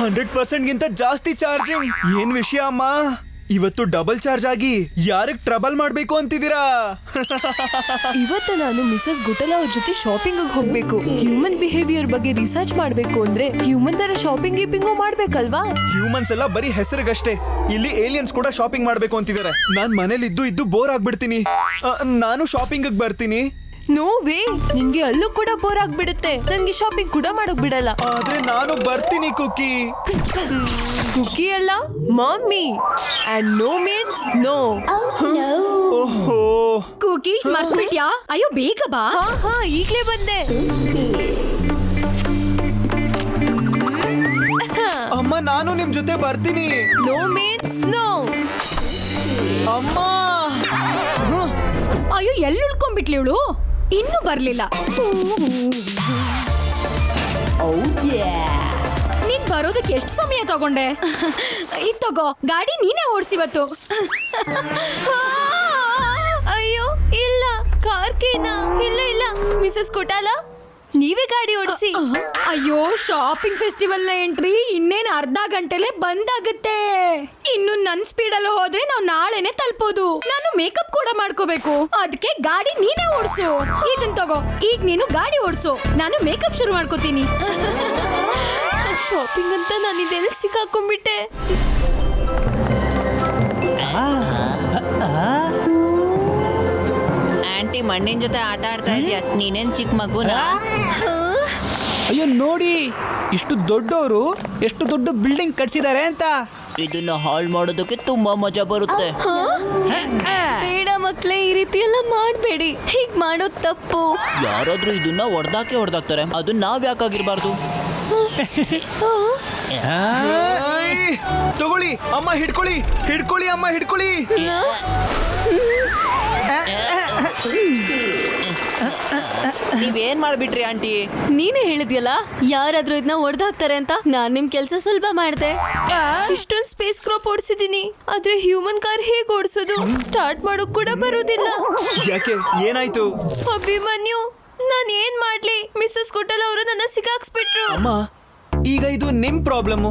100% ಗಿಂತ ಜಾಸ್ತಿ ಚಾರ್ಜಿಂಗ್. ಏನ್ ವಿಷಯ ಅಮ್ಮ, ಇವತ್ತು ಡಬಲ್ ಚಾರ್ಜ್ ಆಗಿ ಯಾರಿಗ್ ಟ್ರಬಲ್ ಮಾಡ್ಬೇಕು ಅಂತಿದ್ದೀರಾ? ಇವತ್ತು ನಾನು ಮಿಸಸ್ ಗುಟಲ ಅವ್ರ ಜೊತೆ ಶಾಪಿಂಗ್ ಹೋಗ್ಬೇಕು. ಹ್ಯೂಮನ್ ಬಿಹೇವಿಯರ್ ಬಗ್ಗೆ ರಿಸರ್ಚ್ ಮಾಡ್ಬೇಕು ಅಂದ್ರೆ ಹ್ಯೂಮನ್ ತರ ಶಾಪಿಂಗ್ ಗೀಪಿಂಗು ಮಾಡ್ಬೇಕಲ್ವಾ? ಹ್ಯೂಮನ್ಸ್ ಎಲ್ಲ ಬರೀ ಹೆಸರಿಗಷ್ಟೇ. ಇಲ್ಲಿ ಏಲಿಯನ್ಸ್ ಕೂಡ ಶಾಪಿಂಗ್ ಮಾಡ್ಬೇಕು ಅಂತಿದ್ದಾರೆ. ನಾನ್ ಮನೇಲಿ ಇದ್ದು ಬೋರ್ ಆಗ್ಬಿಡ್ತೀನಿ. ನಾನು ಶಾಪಿಂಗ್ ಬರ್ತೀನಿ. ನೋ ವೇ, ನಿಂಗೆ ಅಲ್ಲೂ ಕೂಡ ಬೋರ್ ಆಗ್ಬಿಡುತ್ತೆ. ನನ್ಗೆ ಶಾಪಿಂಗ್ ಕೂಡ ಮಾಡೋಕ್ ಬಿಡಲ್ಲ. ಆದ್ರೆ ನಾನು ಬರ್ತೀನಿ ಕುಕ್ಕಿ. ಕುಕ್ಕಿ ಅಲ್ಲ, mummy. And no means no. ಓಹೋ, ಕುಕಿ ಮರ್ತ್ಬಿಟ್ಯಾ? ಅಯ್ಯೋ ಬೇಗ ಬಾ. ಹಾ ಈಗ್ಲೇ ಬಂದೆ. ಅಮ್ಮ ನಾನು ನಿಮ್ ಜೊತೆ ಬರ್ತೀನಿ. No means no. ಅಮ್ಮ, ಅಯ್ಯೋ ಎಲ್ಲಿ ಉಳ್ಕೊಂಡ್ಬಿಟ್ಲಿ ಇವಳು? ಇನ್ನೂ ಬರ್ಲಿಲ್ಲ. ನೀನ್ ಬರೋದಕ್ಕೆ ಎಷ್ಟು ಸಮಯ ತಗೊಂಡೆ? ಇದ್ ತಗೋ, ಗಾಡಿ ನೀನೇ ಓಡಿಸಿವತ್ತು. ಅಯ್ಯೋ ಇಲ್ಲ, ಕಾರ್ ಕೇನಾ? ಇಲ್ಲ ಮಿಸಸ್ ಕೊಟಾಲ, ನೀವೇ ಗಾಡಿ ಓಡಿಸಿ. ಅಯ್ಯೋ, ಶಾಪಿಂಗ್ ಫೆಸ್ಟಿವಲ್ ನ ಎಂಟ್ರಿ ಇನ್ನೇನು ಅರ್ಧ ಗಂಟೆಲೆ ಬಂದಾಗುತ್ತೆ. ಇನ್ನು ನನ್ ಸ್ಪೀಡಲ್ಲಿ ಹೋದ್ರೆ ನಾವು ನಾಳೆನೆ ತಲುಪೋದು. ನಾನು ಮೇಕಪ್ ಕೂಡ ಮಾಡ್ಕೋಬೇಕು. ಅದಕ್ಕೆ ಗಾಡಿ ನೀನೇ ಓಡಿಸು. ಇದನ್ ತಗೋ, ಈಗ ನೀನು ಗಾಡಿ ಓಡಿಸು, ನಾನು ಮೇಕಪ್ ಶುರು ಮಾಡ್ಕೋತೀನಿ. ಶಾಪಿಂಗ್ ಅಂತ ನಾನು ಇದೆಲ್ಲಿ ಸಿಕ್ಕಾಕೊಂಡ್ಬಿಟ್ಟೆ. ಆಂಟಿ ಮಣ್ಣಿನ ಜೊತೆ ಆಟ ಆಡ್ತಾ ಇದೀಯ, ನೀನೇನ್ ಚಿಕ್ಕ ಮಗುನ? ಅಯ್ಯೋ ನೋಡಿ, ಇಷ್ಟು ದೊಡ್ಡವರು ಎಷ್ಟು ದೊಡ್ಡ ಬಿಲ್ಡಿಂಗ್ ಕಟ್ಸಿದ್ದಾರೆ ಅಂತ. ಇದನ್ನ ಹಾಳು ಮಾಡೋದಕ್ಕೆ ತುಂಬಾ ಮಜಾ ಬರುತ್ತೆ. ಬೇಡ ಮಕ್ಳೇ, ಈ ರೀತಿ ಎಲ್ಲ ಮಾಡ್ಬೇಡಿ. ಹೀಗ್ ಮಾಡೋದ್ ತಪ್ಪು. ಯಾರಾದ್ರೂ ಇದನ್ನ ಹೊಡೆದಾಕ್ತಾರೆ, ಅದನ್ನ ನಾವ್ ಯಾಕಾಗಿರ್ಬಾರ್ದು? ತಗೊಳ್ಳಿ ಅಮ್ಮ, ಹಿಡ್ಕೊಳ್ಳಿ ಅಮ್ಮ, ಹಿಡ್ಕೊಳ್ಳಿ. ನೀವೇನ್ ಮಾಡ್ಬಿಟ್ರಿ ಆಂಟಿ? ನೀನೇ ಹೇಳಿದ್ಯಲ್ಲ ಯಾರಾದ್ರೂ ಇದನ್ನ ಹೊಡೆದಾಕ್ತಾರೆ ಅಂತ. ನಾನ್ ನಿಮ್ ಕೆಲ್ಸ ಸುಲಭ ಮಾಡ್ದೆ. ಇಷ್ಟೊಂದು ಸ್ಪೇಸ್ ಕ್ರಾಪ್ ಓಡಿಸಿದೀನಿ, ಆದ್ರೆ ಹ್ಯೂಮನ್ ಕಾರ್ ಹೇಗ್ ಓಡಿಸೋದು? ಸ್ಟಾರ್ಟ್ ಮಾಡೋಕ್ ಕೂಡ ಬರೋದಿಲ್ಲ. ಯಾಕೆ, ಏನಾಯ್ತು? ಅಭಿಮನ್ಯು, ನಾನ್ ಏನ್ ಮಾಡ್ಲಿ? ಮಿಸಸ್ ಕೊಟಲ್ ಅವರು ನನ್ನ ಸಿಕ್ಕಾಕ್ಸ್ಬಿಟ್ರು. ಅಮ್ಮ, ಈಗ ಇದು ನಿಮ್ ಪ್ರಾಬ್ಲಮ್.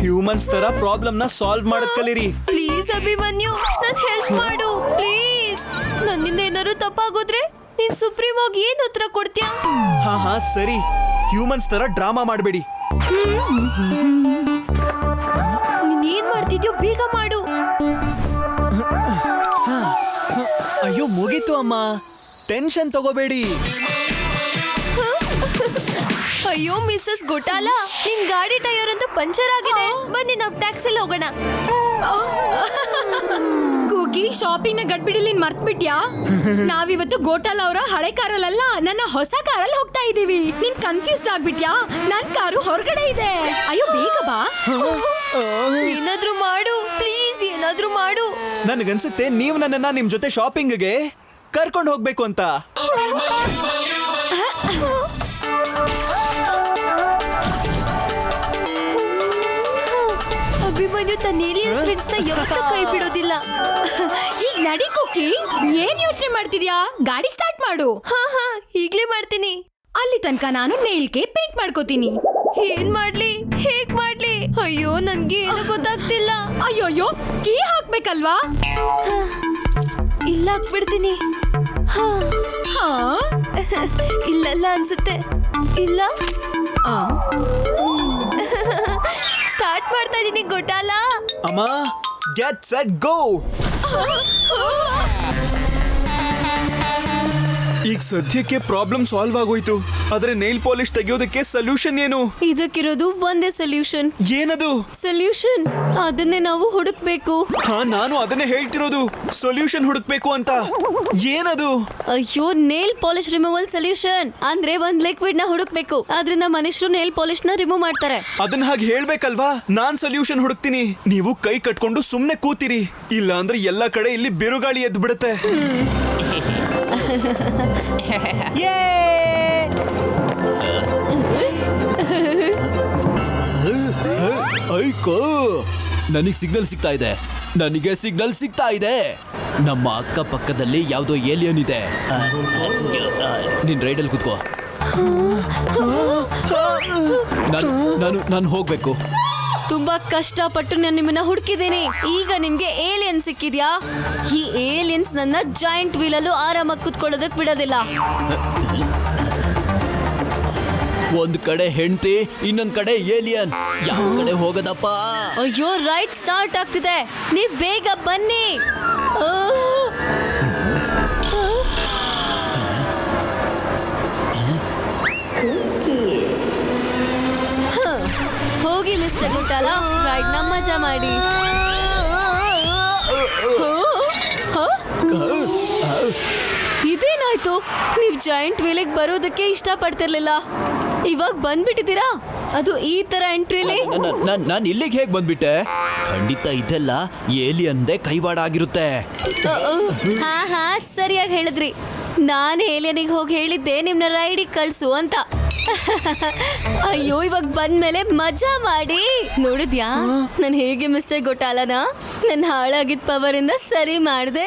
ಹ್ಯೂಮನ್ಸ್ ತರ ಪ್ರಾಬ್ಲಮ್ ನ ಸಾಲ್ವ್ ಮಾಡಕ್ ಕಲೀರಿ. ಪ್ಲೀಸ್ ಅಭಿಮನ್ಯು, ನನ್ ಹೆಲ್ಪ್ ಮಾಡು ಪ್ಲೀಸ್. ನನ್ನಿಂದ ಏನಾದ್ರು ತಪ್ಪಾಗೋದ್ರೆ ನೀನ್ ಸುಪ್ರೀಂ ಆಗಿ ಏನ್ ಉತ್ತರ ಕೊಡ್ತೀಯಾ? ಹಾ ಸರಿ, ಹ್ಯೂಮನ್ಸ್ ತರ ಡ್ರಾಮಾ ಮಾಡಬೇಡಿ. ನೀನ್ ಏನ್ ಮಾಡ್ತಿದ್ಯೋ ಬೇಗ ಮಾಡು. ಅಯ್ಯೋ ಮುಗೀತು ಅಮ್ಮ, ಟೆನ್ಷನ್ ತಗೋಬೇಡಿ. ಅಯ್ಯೋ ಮಿಸಸ್ ಗೋಟಾಲ, ನಿನ್ ಗಾಡಿ ಟೈರ್ ಅಂತೂ ಪಂಚರ್ ಆಗಿದೆ. ಬನ್ನಿ ನಾವ್ ಟ್ಯಾಕ್ಸಿಲಿ ಹೋಗೋಣ. ಕುಕಿ, ಶಾಪಿಂಗ್ ನ ಗಡ್ಬಿಡಿಲಿ ಮರ್ತ್ಬಿಟ್ಯಾ? ನಾವಿವತ್ತು ಗೋಟಾಲ್ ಅವರ ಹಳೆ ಕಾರಲ್ಲ, ನನ್ನ ಹೊಸ ಕಾರಲ್ಲಿ ಹೋಗ್ತಾ ಇದೀವಿ. ನೀನ್ ಕನ್ಫ್ಯೂಸ್ಡ್ ಆಗ್ಬಿಟ್ಯಾ? ನನ್ ಕಾರು ಹೊರಗಡೆ ಇದೆ. ಅಯ್ಯೋ ಬೇಗ ಬಾ. ಏನಾದ್ರೂ ಮಾಡು ಪ್ಲೀಸ್, ಏನಾದ್ರೂ ಮಾಡು. ನನಗನ್ಸುತ್ತೆ ನೀವು ನನ್ನನ್ನ ನಿಮ್ ಜೊತೆ ಶಾಪಿಂಗ್ಗೆ ಕರ್ಕೊಂಡು ಹೋಗ್ಬೇಕು ಅಂತ. ಅಭಿಮನ್ಯು ತನ್ನ ಏಲಿಯನ್ ಫ್ರೆಂಡ್ಸ್ ನ ಯಾವತ್ತೂ ಕೈ ಬಿಡೋದಿಲ್ಲ. ಈಗ ನಡಿ ಕುಕಿ, ಏನ್ ಯೋಚನೆ ಮಾಡ್ತಿದ್ಯಾ? ಗಾಡಿ ಸ್ಟಾರ್ಟ್ ಮಾಡು. ಹಾ ಈಗ್ಲೇ ಮಾಡ್ತೀನಿ. ಅಲ್ಲಿ ತನಕ ನಾನು ನೇಲ್ಗೆ ಪೇಂಟ್ ಮಾಡ್ಕೋತೀನಿ. ಏನ್ ಮಾಡ್ಲಿ, ಹೇಗ್ ಮಾಡ್ಲಿ? ಅಯ್ಯೋ ನನ್ಗೆ ಏನು ಗೊತ್ತಾಗ್ತಿಲ್ಲ. ಅಯ್ಯೋಯ್ಯೋ, ಕೀ ಹಾಕ್ಬೇಕಲ್ವಾ? ಇಲ್ಲ ಹಾಕ್ಬಿಡ್ತೀನಿ. ಹಾ ಇಲ್ಲಲ್ಲ ಅನ್ಸುತ್ತೆ. ಇಲ್ಲ, ಸ್ಟಾರ್ಟ್ ಮಾಡ್ತಾ ಇದೀನಿ ಗೋಟಾಲ. ಅಮ್ಮ, ಗೆಟ್ ಸೆಟ್ ಗೋ. ಈಗ ಸದ್ಯಕ್ಕೆ ಪ್ರಾಬ್ಲಮ್ ಸಾಲ್ವ್ ಆಗೋಯ್ತು. ಆದ್ರೆ ನೈಲ್ ಪಾಲಿಶ್ ತೆಗೆಯೋದಕ್ಕೆ ಸೊಲ್ಯೂಷನ್ ಏನು? ಇದಕ್ಕಿರೋದು ಒಂದೇ ಸೊಲ್ಯೂಷನ್. ಏನದು? ಸೊಲ್ಯೂಷನ್ ಅದನ್ನೇ ನಾವು ಹುಡುಕ್ಬೇಕು. ಹಾ, ನಾನು ಅದನ್ನೇ ಹೇಳ್ತಿರೋದು, ಸೊಲ್ಯೂಷನ್ ಹುಡುಕ್ಬೇಕು ಅಂತ. ಏನದು? ಅಯ್ಯೋ, ನೇಲ್ ಪಾಲಿಶ್ ರಿಮೂವಲ್ ಸೊಲ್ಯೂಷನ್ ಅಂದ್ರೆ ಒಂದ್ ಲಿಕ್ವಿಡ್ ನ ಹುಡುಕ್ಬೇಕು. ಆದ್ರಿಂದ ಮನುಷ್ಯರು ನೇಲ್ ಪಾಲಿಶ್ ನ ರಿಮೂವ್ ಮಾಡ್ತಾರೆ. ಅದನ್ನ ಹಾಗೆ ಹೇಳ್ಬೇಕಲ್ವಾ? ನಾನ್ ಸೊಲ್ಯೂಷನ್ ಹುಡುಕ್ತೀನಿ, ನೀವು ಕೈ ಕಟ್ಕೊಂಡು ಸುಮ್ನೆ ಕೂತಿರಿ. ಇಲ್ಲ ಅಂದ್ರೆ ಎಲ್ಲಾ ಕಡೆ ಇಲ್ಲಿ ಬಿರುಗಾಳಿ ಎದ್ದು ಬಿಡುತ್ತೆ. ನನಗೆ ಸಿಗ್ನಲ್ ಸಿಗ್ತಾ ಇದೆ. ನನಗೆ ಸಿಗ್ನಲ್ ಸಿಗ್ತಾ ಇದೆ. ನಮ್ಮ ಅಕ್ಕ ಪಕ್ಕದಲ್ಲಿ ಯಾವ್ದೋ ಏಲಿಯನ್ ಇದೆ. ನಿನ್ ರೈಡಲ್ಲಿ ಕೂತ್ಕೋ. ನಾನು ಹೋಗ್ಬೇಕು. ತುಂಬಾ ಕಷ್ಟಪಟ್ಟು ನಾನು ನಿಮ್ಮನ್ನ ಹುಡುಕಿದ್ದೀನಿ. ಈಗ ನಿಮ್ಗೆ ಏಲಿಯನ್ ಸಿಕ್ಕಿದ್ಯಾ? ಈ ಏಲಿಯನ್ಸ್ ನನ್ನ ಜಾಯಿಂಟ್ ವೀಲ್ ಅಲ್ಲೂ ಆರಾಮಾಗಿ ಕುತ್ಕೊಳ್ಳೋದಕ್ ಬಿಡೋದಿಲ್ಲ. ಒಂದ್ ಕಡೆ ಹೆಂಡತಿ, ಇನ್ನೊಂದ್ ಕಡೆ ಏಲಿಯನ್. ಯಾವ ಕಡೆ ಹೋಗೋದಪ್ಪ? ಅಯ್ಯೋ, ರೈಡ್ ಸ್ಟಾರ್ಟ್ ಆಗ್ತಿದೆ, ನೀವ್ ಬೇಗ ಬನ್ನಿ. ಆ, ಹ, ಹೋಗಿ ಮಿಸ್ಟರ್ ಗುಟ್ಟಾಲ, ರೈಡ್ ನ ಮಜಾ ಮಾಡಿ. ಇದೇನಾಯ್ತು? ನೀವ್ ಜಾಯಿಂಟ್ ವೀಲಿಗೆ ಬರೋದಕ್ಕೆ ಇಷ್ಟ ಪಡ್ತಿರ್ಲಿಲ್ಲ, ಇವಾಗ ಬಂದ್ಬಿಟ್ಟಿದ್ದೀರಾ, ಅದು ಈ ತರ ಎಂಟ್ರಿಲಿ. ನಾನ್ ಇಲ್ಲಿಗೆ ಹೇಗ್ ಬಂದ್ಬಿಟ್ಟೆ? ಖಂಡಿತ ಇದೆಲ್ಲ ಏಲಿಯನ್ದೇ ಕೈವಾಡ ಆಗಿರುತ್ತೆ. ಹಾ ಸರಿಯಾಗಿ ಹೇಳಿದ್ರಿ. ನಾನು ಏಲಿಯನಿಗೆ ಹೋಗಿ ಹೇಳಿದ್ದೆ ನಿಮ್ನ ರೈಡಿಗೆ ಕಳ್ಸು ಅಂತ. ಅಯ್ಯೋ, ಇವಾಗ ಬಂದ್ಮೇಲೆ ಮಜಾ ಮಾಡಿ. ನೋಡಿದ್ಯಾ ನಾನು ಹೇಗೆ ಮಿಸ್ಟರ್ ಗೊಟಾಲನ ನನ್ನ ಹಾಳಾಗಿದ್ದ ಪವರ್ ಇಂದ ಸರಿ ಮಾಡ್ದೆ.